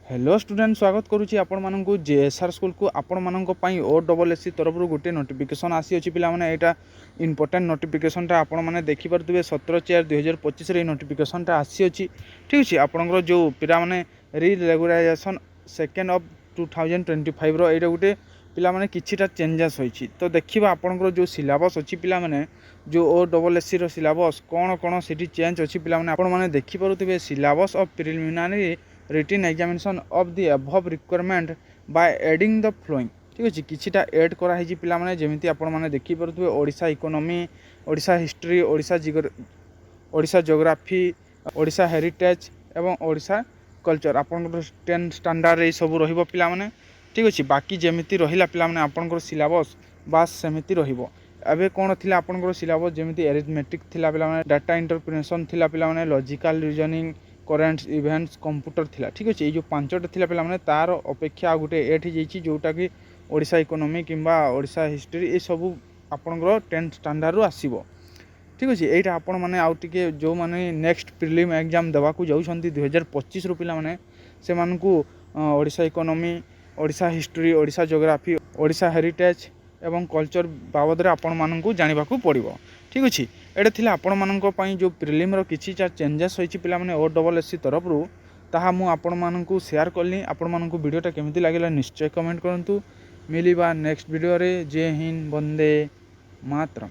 Hello student स्वागत करुच्ची आपण मानक जेएसआर स्कूल को आपण मानक पई OSSC तरफ गोटे नोटिफिकेशन आसी अछि पिला माने एटा इंपोर्टेंट नोटिफिकेशन टा आपण माने देखि परथुबे 17/4/2025 रे नोटिफिकेशन टा आसी अछि। ठीक अछि आपनकर जो पिला माने री रेगुलाराइजेशन सेकेंड ऑफ 2025 रो एटा गोटे पिला माने किछिटा चेंजेस होईछि। तो देखिबा आपनकर जो सिलेबस अछि पिला माने जो OSSC रो सिलेबस कोन सिटी चेंज अछि पिला माने आपण माने देखि परथुबे syllabus of preliminary written examination of the above requirement by adding the following। ठीक अछि किछिटा ऐड करा हिजि पिला माने जेमिति आपण माने देखि परथुबे Odisha economy, Odisha history, Odisha geography, Odisha heritage एवं ओडिशा कल्चर आपण 10 स्टैंडर्ड ए सब रहिबो पिला माने। ठीक अछि बाकी जेमिति रहिला पिला माने आपनकर सिलेबस बास सेमिति रहिबो। एबे कोन थिला आपनकर सिलेबस जेमिति अरिथमेटिक थिला पिला माने, डाटा इंटरप्रिटेशन थिला पिला माने, logical reasoning, current events, computer थिला। ठीक अछि ए जो पांचटा थिला पिला माने तार अपेक्षा गुटे एठी जेछि जोटा कि ओडिशा इकोनॉमी किंबा ओडिशा हिस्ट्री ए सब आपनकर 10 स्टैंडर्ड रु आसीबो। ठीक अछि एटा आपण माने आउ टिके जो माने नेक्स्ट प्रिलिम एग्जाम देबा को जाउछंती 2025 रु पिला माने से मानकु Odisha economy, Odisha history, Odisha geography, Odisha heritage एवं कल्चर बाबद रे आपण मानकु जानिबा को पड़िबो। ठीक अछि एटा थिला आपण मानक पई जो प्रिलिम रो किछि चेंजेस होईछि पिला माने OSSC तरफ रु ताहा मु आपण मानकु शेयर करली। आपण मानकु वीडियोटा केमिति लागिला निश्चय कमेंट करंतु। मिलिबा नेक्स्ट वीडियो रे। जय हिंद, वंदे मातरम।